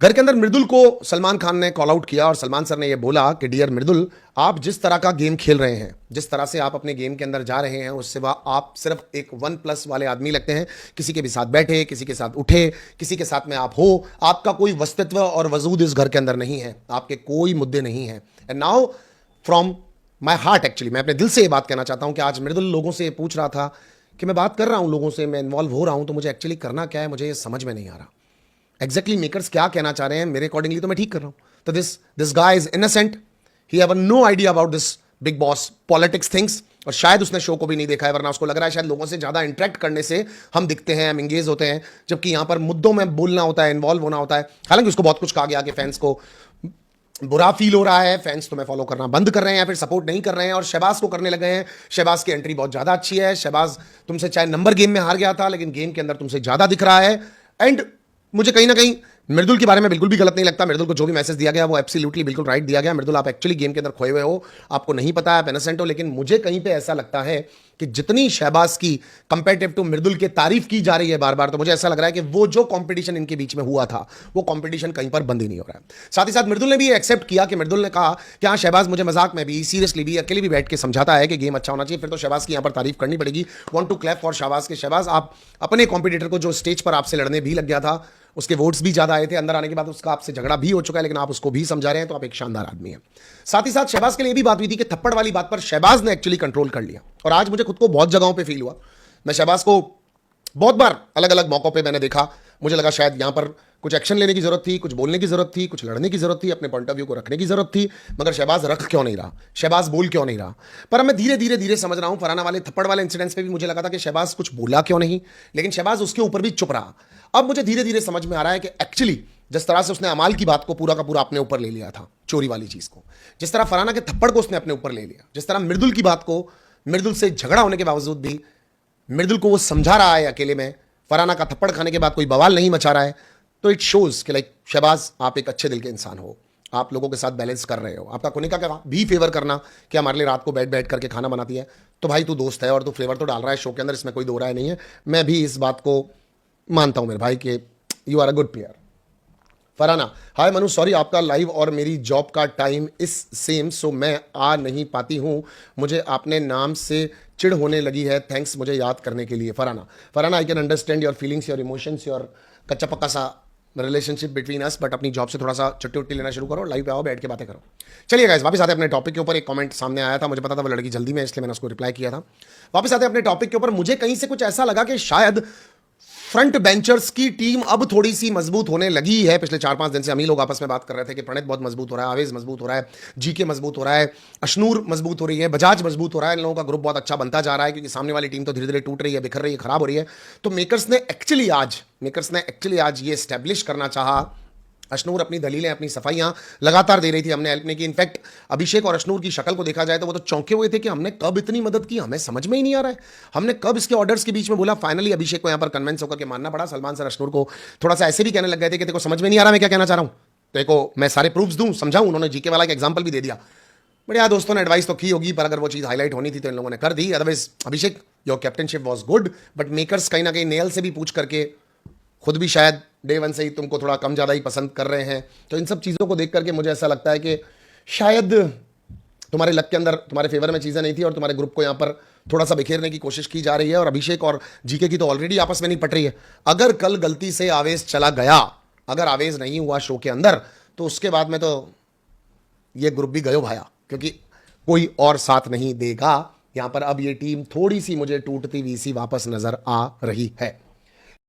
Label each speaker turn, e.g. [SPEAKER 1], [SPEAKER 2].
[SPEAKER 1] घर के अंदर मृदुल को सलमान खान ने कॉल आउट किया और सलमान सर ने यह बोला कि डियर मृदुल, आप जिस तरह का गेम खेल रहे हैं, जिस तरह से आप अपने गेम के अंदर जा रहे हैं, उससे आप सिर्फ एक 1+ वाले आदमी लगते हैं। किसी के भी साथ बैठे, किसी के साथ उठे, किसी के साथ में आप हो, आपका कोई वस्तित्व और वजूद इस घर के अंदर नहीं है, आपके कोई मुद्दे नहीं है। And now from my heart, actually मैं अपने दिल से ये बात कहना चाहता हूं कि आज मृदुल लोगों से पूछ रहा था कि मैं बात कर रहा हूं लोगों से, मैं इन्वॉल्व हो रहा हूं, तो मुझे एक्चुअली करना क्या है, मुझे ये समझ में नहीं आ रहा एग्जैक्टली मेकर्स क्या कहना चाह रहे हैं। मेरे अकॉर्डिंगली तो मैं ठीक कर रहा हूं। तो this guy is innocent, he have no idea about this Bigg Boss politics things, और शायद उसने शो को भी नहीं देखा है, वरना उसको लग रहा है शायद लोगों से ज्यादा इंटरेक्ट करने से हम दिखते हैं, हम एंगेज होते हैं, जबकि यहां पर मुद्दों में बोलना होता है, इन्वॉल्व होना होता है। हालांकि उसको बहुत कुछ कहा गया कि फैंस को बुरा फील हो रहा है, फैंस तुम्हें फॉलो करना बंद कर रहे हैं या फिर सपोर्ट नहीं कर रहे हैं और शहबाज को करने लगे हैं। शहबाज की एंट्री बहुत ज्यादा अच्छी है, शहबाज तुमसे चाहे नंबर गेम में हार गया था लेकिन गेम के अंदर तुमसे ज्यादा दिख रहा है। एंड मुझे कहीं ना कहीं मृदुल के बारे में बिल्कुल भी गलत नहीं लगता। मृदुल को जो भी मैसेज दिया गया वो एब्सोल्युटली बिल्कुल राइट दिया गया। मृदुल, आप एक्चुअली गेम के अंदर खोए हुए हो, आपको नहीं पता है, आप इनोसेंट हो, लेकिन मुझे कहीं पे ऐसा लगता है कि जितनी शहबाज की कंपेरेटिव टू मृदुल की तारीफ की जा रही है बार बार, तो मुझे ऐसा लग रहा है कि वो जो कंपटीशन इनके बीच में हुआ था वो कंपटीशन कहीं पर बंद ही नहीं हो रहा है। साथ ही साथ मृदुल ने भी एक्सेप्ट किया कि मृदुल ने कहा कि हाँ, शहबाज मुझे मजाक में भी, सीरियसली भी, अकेले भी बैठ के समझाता है कि गेम अच्छा होना चाहिए, फिर तो शहबाज की यहां पर तारीफ करनी पड़ेगी। Want to clap for Shehbaz के शहबाज, आप अपने कॉम्पिटिटर को जो स्टेज पर आपसे लड़ने भी लग गया था, उसके वोट्स भी ज्यादा आए थे, अंदर आने के बाद उसका आपसे झगड़ा भी हो चुका है, लेकिन आप उसको भी समझा रहे हैं, तो आप एक शानदार आदमी हैं। साथ ही साथ शहबाज के लिए भी बात हुई थी कि थप्पड़ वाली बात पर शहबाज ने एक्चुअली कंट्रोल कर लिया, और आज मुझे खुद को बहुत जगहों पे फील हुआ। मैं शहबाज को बहुत बार अलग अलग मौकों पे मैंने देखा, मुझे लगा शायद यहां पर कुछ एक्शन लेने की जरूरत थी, कुछ बोलने की जरूरत थी, कुछ लड़ने की जरूरत थी, अपने पॉइंट ऑफ व्यू को रखने की जरूरत थी, मगर शहबाज रख क्यों नहीं रहा, शहबाज बोल क्यों नहीं रहा। पर मैं धीरे धीरे धीरे समझ रहा हूं, फरहाना वाले थप्पड़ वाले इंसिडेंट्स पे भी मुझे लगा था कि शहबाज कुछ बोला क्यों नहीं, लेकिन शहबाज उसके ऊपर भी चुप रहा। अब मुझे धीरे धीरे समझ में आ रहा है कि एक्चुअली जिस तरह से उसने अमाल की बात को पूरा का पूरा अपने ऊपर ले लिया था, चोरी वाली चीज को, जिस तरह फरहाना के थप्पड़ को उसने अपने ऊपर ले लिया, जिस तरह मृदुल की बात को, मृदुल से झगड़ा होने के बावजूद भी मृदुल को वो समझा रहा है अकेले में, फरहाना का थप्पड़ खाने के बाद कोई बवाल नहीं मचा रहा है, तो इट शोज कि लाइक शहबाज, आप एक अच्छे दिल के इंसान हो, आप लोगों के साथ बैलेंस कर रहे हो। आपका कोने का भी फेवर करना कि हमारे लिए रात को बैठ बैठ करके खाना बनाती है, तो भाई तू दोस्त है और तू फ्लेवर तो डाल रहा है शो के अंदर, इसमें कोई दो राय नहीं है। मैं भी इस बात को मानता हूं मेरे भाई कि you are a good player. Farhana, hi Manu, sorry आपका लाइव और मेरी जॉब का टाइम इस सेम, सो मैं आ नहीं पाती हूँ, मुझे आपने नाम से चिढ़ होने लगी है, थैंक्स मुझे याद करने के लिए। Farhana, I can understand your feelings, your emotions, your कच्चा पक्का सा रिलेशनशिप बिटवीन अस, बट अपनी जॉब से थोड़ा सा छुट्टी उट्टी लेना शुरू करो, लाइव पे आओ, बैठ के बातें करो। चलिए गाइस, वापस आते हैं अपने टॉपिक के ऊपर। एक कमेंट सामने आया था, मुझे पता था वो लड़की जल्दी में, इसलिए मैंने उसको रिप्लाई किया था। वापस आते हैं अपने टॉपिक के ऊपर। मुझे कहीं से कुछ ऐसा लगा कि शायद फ्रंट बेंचर्स की टीम अब थोड़ी सी मजबूत होने लगी है। पिछले 4-5 दिन से हम ही लोग आपस में बात कर रहे थे कि प्रणित बहुत मजबूत हो रहा है, आवेज मजबूत हो रहा है, जीके मजबूत हो रहा है, अशनूर मजबूत हो रही है, बजाज मजबूत हो रहा है, इन लोगों का ग्रुप बहुत अच्छा बनता जा रहा है, क्योंकि सामने वाली टीम तो धीरे धीरे टूट रही है, बिखर रही है, खराब हो रही है। तो मेकर्स ने एक्चुअली आज ये स्टैब्लिश करना चाहा। अशनूर अपनी दलीलें, अपनी सफाइयां लगातार दे रही थी, हमने हेल्प नहीं की। इनफैक्ट अभिषेक और अशनूर की शक्ल को देखा जाए तो वो तो चौंके हुए थे कि हमने कब इतनी मदद की, हमें समझ में ही नहीं आ रहा है, हमने कब इसके ऑर्डर्स के बीच में बोला। फाइनली अभिषेक को यहां पर कन्विंस होकर के मानना पड़ा। सलमान सर अशनूर को थोड़ा सा ऐसे भी कहने लग गए थे कि देखो समझ में नहीं आ रहा मैं क्या कहना चाह रहा हूं, देखो मैं सारे प्रूफ्स दूं, समझाऊं। उन्होंने जीके वाला एक एग्जांपल भी दे दिया। बट यार दोस्तों ने एडवाइस तो की होगी, पर अगर वो चीज हाईलाइट होनी थी तो इन लोगों ने कर दी। Otherwise Abhishek, your captaincy was good, but makers कहीं ना कहीं नेल से भी पूछ करके खुद भी शायद डे वन से ही तुमको थोड़ा कम ज़्यादा ही पसंद कर रहे हैं। तो इन सब चीज़ों को देख करके मुझे ऐसा लगता है कि शायद तुम्हारे लक के अंदर तुम्हारे फेवर में चीज़ें नहीं थी और तुम्हारे ग्रुप को यहाँ पर थोड़ा सा बिखेरने की कोशिश की जा रही है। और अभिषेक और जीके की तो ऑलरेडी आपस में नहीं पट रही है। अगर कल गलती से आवेश चला गया, अगर आवेश नहीं हुआ शो के अंदर, तो उसके बाद में तो ये ग्रुप भी गयो भाया, क्योंकि कोई और साथ नहीं देगा यहाँ पर। अब ये टीम थोड़ी सी मुझे टूटती हुई सी वापस नजर आ रही है।